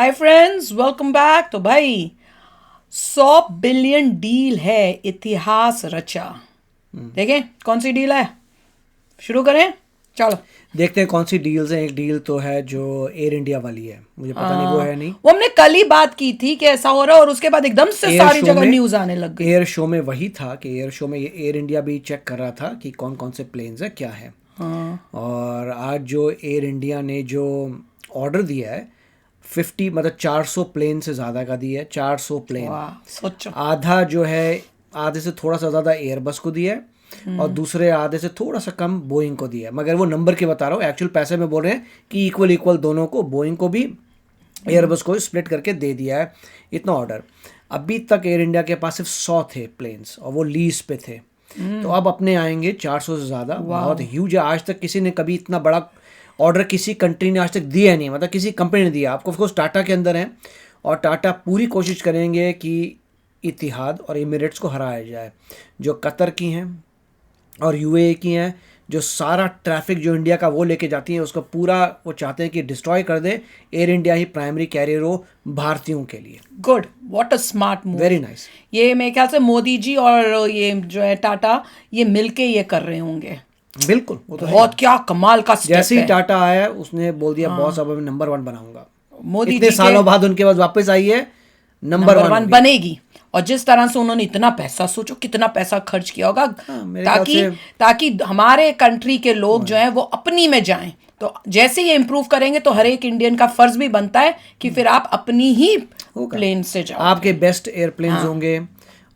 Hi friends, welcome back. तो भाई 100 billion deal है, इतिहास रचा। देखें कौन सी डील है, शुरू करें। चलो देखते हैं कौन सी डील्स हैं। एक डील तो है जो एयर इंडिया वाली है, मुझे पता नहीं वो है नहीं। वो हमने कल ही बात की थी कि ऐसा हो रहा है और उसके बाद एकदम से एयर सारी शो जगह में न्यूज आने लग गई। एयर शो में वही था कि एयर शो में ये एयर इंडिया भी चेक कर रहा था कि कौन कौन से प्लेन्स है क्या है। और आज जो एयर इंडिया ने जो ऑर्डर दिया है 50 मतलब 400 प्लेन से ज़्यादा का दिया है। 400 प्लेन, वाह, सोचो। आधा जो है आधे से थोड़ा सा ज़्यादा एयरबस को दिया है और दूसरे आधे से थोड़ा सा कम बोइंग को दिया है। मगर वो नंबर के बता रहा हूँ, एक्चुअल पैसे में बोल रहे हैं कि इक्वल इक्वल दोनों को, बोइंग को भी एयरबस को स्प्लिट करके दे दिया है इतना ऑर्डर। अभी तक एयर इंडिया के पास सिर्फ 100 थे प्लेन्स और वो लीज पे थे। तो अब अपने आएंगे 400 से ज़्यादा। बहुत ह्यूज है। आज तक किसी ने कभी इतना बड़ा ऑर्डर किसी कंट्री ने आज तक दिया नहीं, मतलब किसी कंपनी ने दिया। आपको ऑफकोर्स टाटा के अंदर है और टाटा पूरी कोशिश करेंगे कि इतिहाद और एमिरेट्स को हराया जाए, जो कतर की हैं और यूएई की हैं, जो सारा ट्रैफिक जो इंडिया का वो लेके जाती हैं उसको पूरा वो चाहते हैं कि डिस्ट्रॉय कर दे। एयर इंडिया ही प्राइमरी कैरियर हो भारतीयों के लिए। Good, what a smart move. Very nice. ये मेरे ख्याल से मोदी जी और ये जो है टाटा, ये मिलके ये कर रहे होंगे। बिल्कुल, वो तो है। बहुत क्या कमाल का स्टेप जैसे ही है। टाटा आया उसने बोल दिया बॉस अब मैं नंबर 1 बनाऊंगा। मोदी इतने जी सालों बाद उनके पास वापस आई है, नंबर 1 बनेगी। और जिस तरह से उन्होंने इतना पैसा, सोचो कितना पैसा खर्च किया होगा ताकि हमारे कंट्री के लोग जो हैं वो अपनी में जाएं। तो जैसे ये इम्प्रूव करेंगे तो हर एक इंडियन का फर्ज भी बनता है कि फिर आप अपनी ही प्लेन से जाओ। आपके बेस्ट एयरप्लेन्स होंगे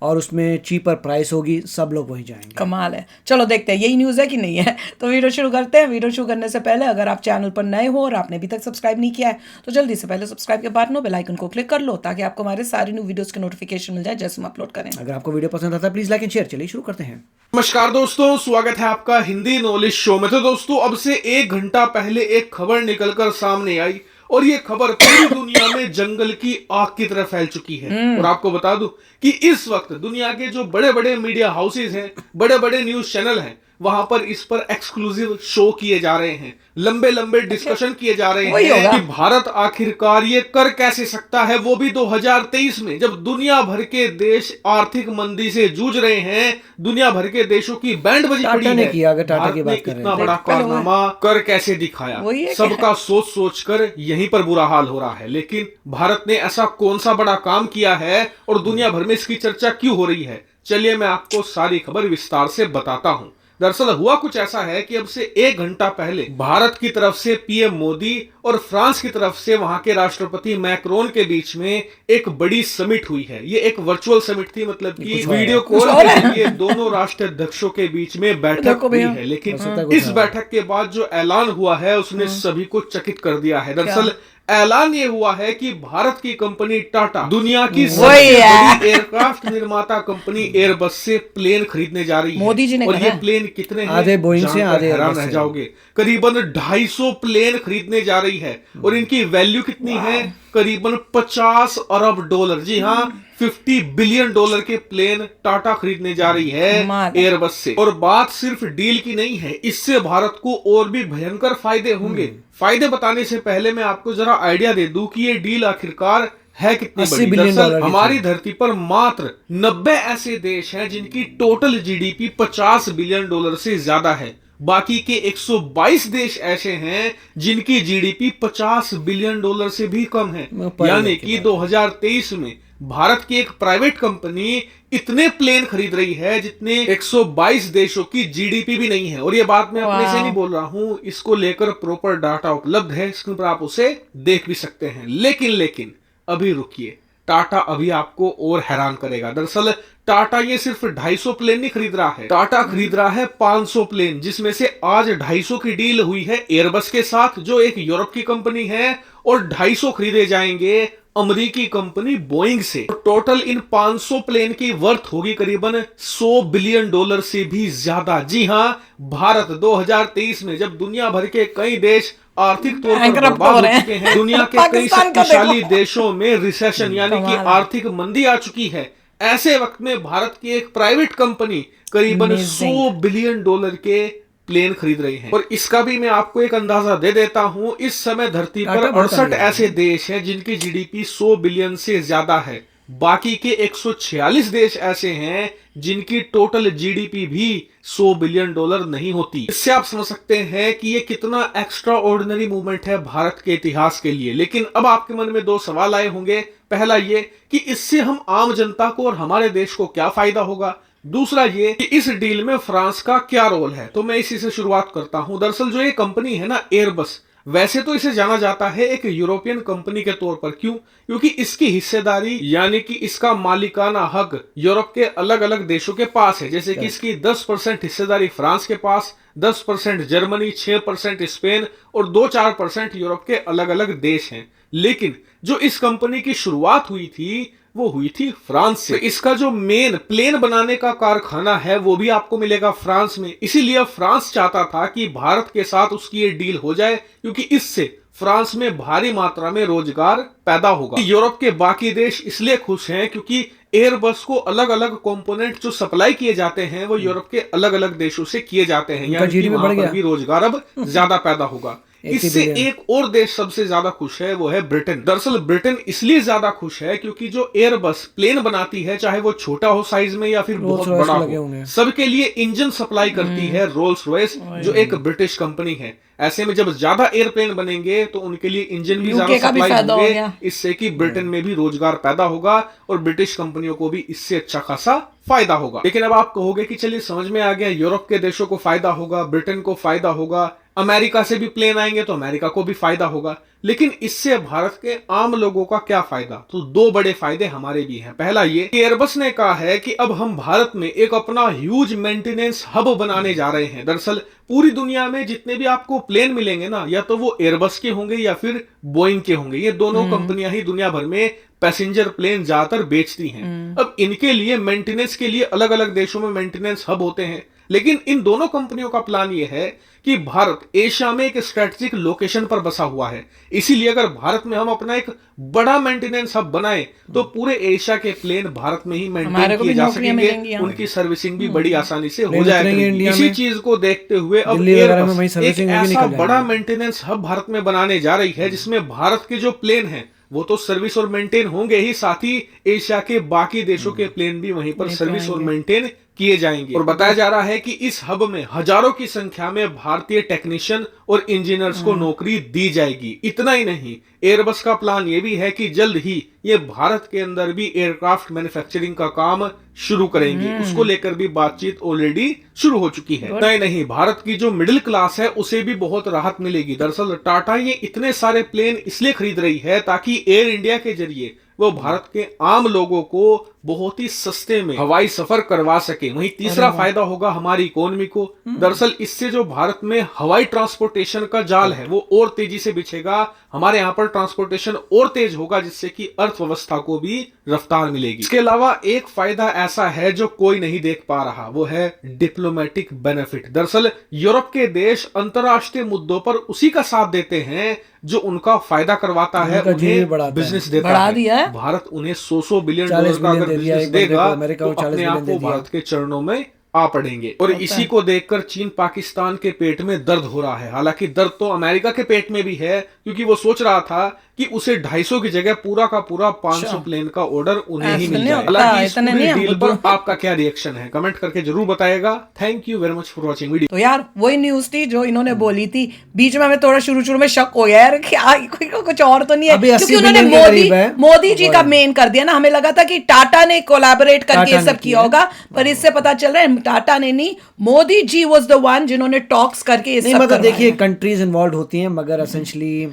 और उसमें चीपर प्राइस होगी, सब लोग वहीं जाएंगे। कमाल है। चलो देखते हैं यही न्यूज़ है कि नहीं है। तो वीडियो शुरू करते हैं। वीडियो शुरू करने से पहले अगर आप चैनल पर नए हो और आपने अभी तक सब्सक्राइब नहीं किया है तो जल्दी से पहले सब्सक्राइब के बाद बेल आइकन को क्लिक कर लो ताकि आपको हमारे सारी न्यू वीडियोस के नोटिफिकेशन मिल जाए जैसे हम अपलोड करें। अगर आपको वीडियो पसंद आता है प्लीज लाइक एंड शेयर। चलिए शुरू करते हैं। नमस्कार दोस्तों, स्वागत है आपका हिंदी नॉलेज शो में। तो दोस्तों, अब से 1 घंटा पहले एक खबर निकलकर सामने आई और ये खबर पूरी दुनिया में जंगल की आग की तरह फैल चुकी है। और आपको बता दूं कि इस वक्त दुनिया के जो बड़े बड़े मीडिया हाउसेज हैं, बड़े बड़े न्यूज चैनल हैं, वहां पर इस पर एक्सक्लूसिव शो किए जा रहे हैं, लंबे लंबे डिस्कशन किए जा रहे हैं कि भारत आखिरकार ये कर कैसे सकता है, वो भी 2023 में, जब दुनिया भर के देश आर्थिक मंदी से जूझ रहे हैं, दुनिया भर के देशों की बैंड बजी पड़ी है। भारत ने इतना बड़ा कारनामा कर कैसे दिखाया, सबका सोच सोच कर यहीं पर बुरा हाल हो रहा है। लेकिन भारत ने ऐसा कौन सा बड़ा काम किया है और दुनिया भर में इसकी चर्चा क्यों हो रही है, चलिए मैं आपको सारी खबर विस्तार से बताता हूं। दरअसल हुआ कुछ ऐसा है कि अब से 1 घंटा पहले भारत की तरफ से पीएम मोदी और फ्रांस की तरफ से वहां के राष्ट्रपति मैक्रोन के बीच में एक बड़ी समिट हुई है। ये एक वर्चुअल समिट थी, मतलब कि वीडियो कॉल के जरिए दोनों राष्ट्राध्यक्षों के बीच में बैठक हुई है। लेकिन इस बैठक के बाद जो ऐलान हुआ है उसने सभी को चकित कर दिया है। दरअसल ऐलान ये हुआ है कि भारत की कंपनी टाटा दुनिया की सबसे बड़ी एयरक्राफ्ट निर्माता कंपनी एयरबस से प्लेन खरीदने जा रही है। मोदी जी ने और ये प्लेन कितने हैं, आधे बोइंग से आधे हैरान रह जाओगे। करीबन 250 प्लेन खरीदने जा रही है और इनकी वैल्यू कितनी है, करीबन 50 अरब डॉलर। जी हाँ, 50 बिलियन डॉलर के प्लेन टाटा खरीदने जा रही है एयरबस से। और बात सिर्फ डील की नहीं है, इससे भारत को और भी भयंकर फायदे होंगे। फायदे बताने से पहले मैं आपको जरा आइडिया दे दूं कि ये डील आखिरकार है कितनी बड़ी। दरअसल हमारी धरती पर मात्र 90 ऐसे देश हैं जिनकी टोटल जीडीपी 50 बिलियन डॉलर से ज्यादा है। बाकी के 122 देश ऐसे हैं जिनकी जीडीपी 50 बिलियन डॉलर से भी कम है। यानी कि 2023 में भारत की एक प्राइवेट कंपनी इतने प्लेन खरीद रही है जितने 122 देशों की जीडीपी भी नहीं है। और ये बात मैं अपने से नहीं बोल रहा हूं, इसको लेकर प्रॉपर डाटा उपलब्ध है, स्क्रीन पर आप उसे देख भी सकते हैं। लेकिन अभी रुकिए, टाटा अभी आपको और हैरान करेगा। दरअसल टाटा ये सिर्फ 250 प्लेन नहीं खरीद रहा है, टाटा खरीद रहा है 500 प्लेन, जिसमें से आज 250 की डील हुई है एयरबस के साथ जो एक यूरोप की कंपनी है, और 250 खरीदे जाएंगे अमेरिकी कंपनी बोइंग से। टोटल इन 500 प्लेन की वर्थ होगी करीबन 100 बिलियन डॉलर से भी ज्यादा। जी हां, भारत 2023 में जब दुनिया भर के कई देश आर्थिक तौर पर बर्बाद हो चुके हैं, दुनिया के कई शक्तिशाली देशों में रिसेशन यानी कि आर्थिक मंदी आ चुकी है, ऐसे वक्त में भारत की एक प्राइवेट कंपनी करीबन 100 बिलियन डॉलर के प्लेन खरीद रहे हैं। और इसका भी मैं आपको एक अंदाजा दे देता हूं, इस समय धरती पर 68 ऐसे देश हैं जिनकी जीडीपी 100 बिलियन से ज्यादा है। बाकी के 146 देश ऐसे हैं जिनकी टोटल जीडीपी भी 100 बिलियन डॉलर नहीं होती। इससे आप समझ सकते हैं कि ये कितना एक्स्ट्रा ऑर्डिनरी मूवमेंट है भारत के इतिहास के लिए। लेकिन अब आपके मन में दो सवाल आए होंगे, पहला ये कि इससे हम आम जनता को और हमारे देश को क्या फायदा होगा, दूसरा ये कि इस डील में फ्रांस का क्या रोल है। तो मैं इसी से शुरुआत करता हूं। दरअसल जो ये कंपनी है ना एयरबस, वैसे तो इसे जाना जाता है एक यूरोपियन कंपनी के तौर पर। क्यों? क्योंकि इसकी हिस्सेदारी यानी कि इसका मालिकाना हक यूरोप के अलग अलग देशों के पास है। जैसे कि इसकी 10% हिस्सेदारी फ्रांस के पास, 10% जर्मनी, 6% स्पेन और 2-4% यूरोप के अलग अलग देश हैं। लेकिन जो इस कंपनी की शुरुआत हुई थी वो हुई थी फ्रांस से। तो इसका जो मेन प्लेन बनाने का कारखाना है वो भी आपको मिलेगा फ्रांस में। इसीलिए फ्रांस चाहता था कि भारत के साथ उसकी ये डील हो जाए, क्योंकि इससे फ्रांस में भारी मात्रा में रोजगार पैदा होगा। यूरोप के बाकी देश इसलिए खुश हैं क्योंकि एयरबस को अलग अलग कंपोनेंट जो सप्लाई किए जाते हैं वो यूरोप के अलग अलग देशों से किए जाते हैं, यानी कि वहां पर भी रोजगार अब ज्यादा पैदा होगा। इससे एक और देश सबसे ज्यादा खुश है, वो है ब्रिटेन। दरअसल ब्रिटेन इसलिए ज्यादा खुश है क्योंकि जो एयरबस प्लेन बनाती है, चाहे वो छोटा हो साइज में या फिर बहुत बड़ा हो, सबके लिए इंजन सप्लाई करती है रोल्स रॉयस, जो एक ब्रिटिश कंपनी है। ऐसे में जब ज्यादा एयरप्लेन बनेंगे तो उनके लिए इंजन भी ज्यादा सप्लाई होंगे, इससे कि ब्रिटेन में भी रोजगार पैदा होगा और ब्रिटिश कंपनियों को भी इससे अच्छा खासा फायदा होगा। लेकिन अब आप कहोगे कि चलिए समझ में आ गया, यूरोप के देशों को फायदा होगा, ब्रिटेन को फायदा होगा, अमेरिका से भी प्लेन आएंगे तो अमेरिका को भी फायदा होगा। लेकिन इससे भारत के आम लोगों का क्या फायदा? तो दो बड़े फायदे हमारे भी हैं। पहला ये कि एयरबस ने कहा है कि अब हम भारत में एक अपना ह्यूज मेंटेनेंस हब बनाने जा रहे हैं। दरअसल पूरी दुनिया में जितने भी आपको प्लेन मिलेंगे ना, या तो वो एयरबस के होंगे या फिर बोइंग के होंगे। ये दोनों कंपनियां ही दुनिया भर में पैसेंजर प्लेन ज्यादातर बेचती हैं। अब इनके लिए मेंटेनेंस के लिए अलग अलग देशों में मेंटेनेंस हब होते हैं। लेकिन इन दोनों कंपनियों का प्लान ये है कि भारत एशिया में एक स्ट्रेटेजिक लोकेशन पर बसा हुआ है। इसीलिए अगर भारत में हम अपना एक बड़ा मेंटेनेंस हब बनाए तो पूरे एशिया के प्लेन भारत में ही मेंटेन किए जा सकेंगे, उनकी सर्विसिंग भी बड़ी आसानी से हो जाएगी। इसी चीज को देखते हुए अब एयरबस एक ऐसा बड़ा मेंटेनेंस हब भारत में बनाने जा रही है जिसमें भारत के जो प्लेन हैं वो तो सर्विस और मेंटेन होंगे ही, साथ ही एशिया के बाकी देशों के प्लेन भी वहीं पर सर्विस और मेंटेन किए जाएंगे। और बताया जा रहा है कि इस हब में हजारों की संख्या में भारतीय टेक्नीशियन और इंजीनियर्स को नौकरी दी जाएगी। इतना ही नहीं, एयरबस का प्लान ये भी है कि जल्द ही ये भारत के अंदर भी एयरक्राफ्ट मैन्युफैक्चरिंग का काम शुरू करेंगे। उसको लेकर भी बातचीत ऑलरेडी शुरू हो चुकी है। नहीं नहीं, भारत की जो मिडिल क्लास है उसे भी बहुत राहत मिलेगी। दरअसल टाटा ये इतने सारे प्लेन इसलिए खरीद रही है ताकि एयर इंडिया के जरिए वो भारत के आम लोगों को बहुत ही सस्ते में हवाई सफर करवा सके। वहीं तीसरा फायदा होगा हमारी इकोनॉमी को। दरअसल इससे जो भारत में हवाई ट्रांसपोर्टेशन का जाल है वो और तेजी से बिछेगा। हमारे यहाँ पर ट्रांसपोर्टेशन और तेज होगा, जिससे कि अर्थव्यवस्था को भी रफ्तार मिलेगी। इसके अलावा एक फायदा ऐसा है जो कोई नहीं देख पा रहा, वो है डिप्लोमेटिक बेनिफिट। दरअसल यूरोप के देश अंतरराष्ट्रीय मुद्दों पर उसी का साथ देते हैं जो उनका फायदा करवाता है, उन्हें बिजनेस देता है। भारत उन्हें 100 बिलियन डॉलर का अगर बिजनेस देगा तो अपने आप को भारत के चरणों में आ पड़ेंगे। और इसी को देखकर चीन पाकिस्तान के पेट में दर्द हो रहा है। हालांकि दर्द तो अमेरिका के पेट में भी है, क्योंकि वो सोच रहा था कि उसे 250 की जगह पूरा का पूरा 500 प्लेन का ऑर्डर उन्हें ही मिल जाए। हालांकि इस पूरी डील पर आपका क्या रिएक्शन है, कमेंट करके जरूर बताएगा। Thank you very much for watching video. तो यार वही न्यूज थी जो इन्होंने बोली थी। बीच में हमें थोड़ा शुरू में शक हो गया यार, क्या कुछ और तो नहीं है, क्योंकि उन्होंने मोदी जी का मेन कर दिया ना। हमें लगा था कि टाटा ने कोलैबोरेट करके ये सब किया होगा, पर इससे पता चल रहा है टाटा ने नहीं, Modi ji was the one जिन्होंने टॉक्स करके ये सब करवाया। मतलब देखिए कंट्रीज इन्वॉल्व होती हैं, मगर एसेंशियली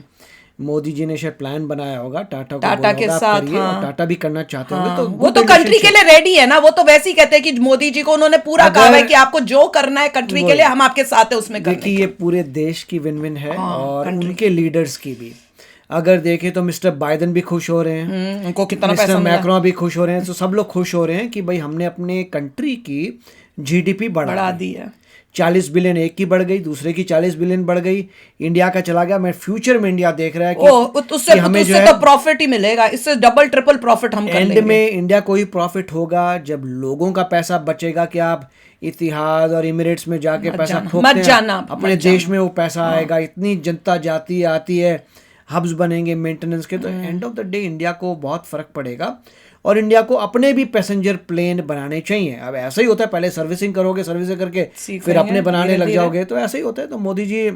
मोदी जी ने शायद प्लान बनाया होगा टाटा के साथ। हाँ। टाटा भी करना चाहते होंगे। तो वो तो कंट्री के लिए रेडी है ना। वो तो वैसे ही कहते हैं कि मोदी जी को उन्होंने पूरा कहा है कि आपको जो करना है कंट्री के लिए हम आपके साथ है उसमें। देखिए ये पूरे देश की विन विन है और उनके लीडर्स की भी। अगर देखें तो मिस्टर बाइडेन भी खुश हो रहे हैं, उनको कितना मिस्टर मैक्रोन भी खुश हो रहे हैं। तो सब लोग खुश हो रहे हैं कि भाई हमने अपने कंट्री की जीडीपी बढ़ा दी है। 40 बिलियन एक की बढ़ गई, दूसरे की 40 बिलियन बढ़ गई, इंडिया का चला गया। मैं फ्यूचर में इंडिया देख रहा है कि उससे हमें जो है तो प्रॉफिट ही मिलेगा, इससे डबल ट्रिपल प्रॉफिट हम कर लेंगे। एंड में इंडिया को ही प्रॉफिट होगा जब लोगों का पैसा बचेगा। कि आप इतिहाद और इमिरेट्स में जाके पैसा मत ठोकते हैं, जाना, अपने देश में वो पैसा आएगा, इतनी जनता जाती आती है, हब्स बनेंगे मेंटेनेंस के, तो end of the day India को बहुत फर्क पड़ेगा और इंडिया को अपने भी पैसेंजर प्लेन बनाने चाहिए। अब ऐसा ही होता है, पहले सर्विसिंग करोगे, सर्विसिंग करके फिर अपने बनाने लग जाओगे, तो ऐसा ही होता है। तो मोदी जी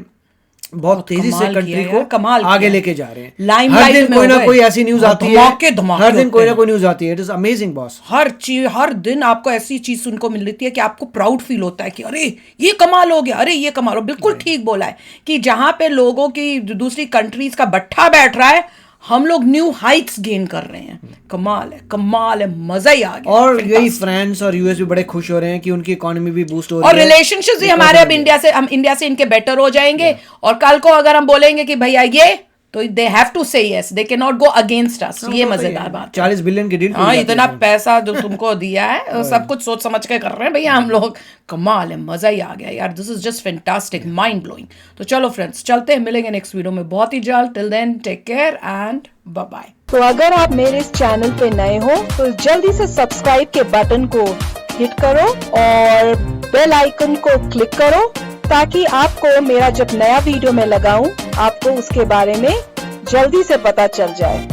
बहुत तेजी से कंट्री को आगे लेके जा रहे हैं। हर दिन कोई ना कोई ऐसी न्यूज आती है, हर दिन कोई ना कोई न्यूज आती है। It is amazing boss. हर दिन आपको ऐसी चीज सुनने को मिल रही है कि आपको प्राउड फील होता है कि अरे ये कमाल हो गया, अरे ये कमाल हो। बिल्कुल ठीक बोला है कि जहां पे लोगों की दूसरी कंट्रीज का बट्ठा बैठ रहा है, हम लोग न्यू हाइट्स गेन कर रहे हैं। कमाल है, मजा ही आ गया। और यही फ्रांस और यूएस भी बड़े खुश हो रहे हैं कि उनकी इकोनॉमी भी बूस्ट हो रही है और रिलेशनशिप्स भी हमारे अब हम इंडिया से इनके बेटर हो जाएंगे। और कल को अगर हम बोलेंगे कि भैया ये, तो दे हैव टू से yes, they can not go against us. ये मजेदार बात, 40 बिलियन की डील। हाँ, इतना पैसा जो तुमको दिया है सब कुछ सोच समझ के कर रहे हैं भैया हम लोग। कमाल है, मजा ही आ गया यार। This is just fantastic, mind blowing. तो चलो फ्रेंड्स, चलते हैं, मिलेंगे नेक्स्ट वीडियो में बहुत ही जल्द। Till then take care and bye bye. तो अगर आप मेरे इस चैनल पे नए हो तो जल्दी से सब्सक्राइब के बटन को हिट करो और बेल आइकन को क्लिक करो, ताकि आपको मेरा जब नया वीडियो मैं लगाऊं आपको उसके बारे में जल्दी से पता चल जाए।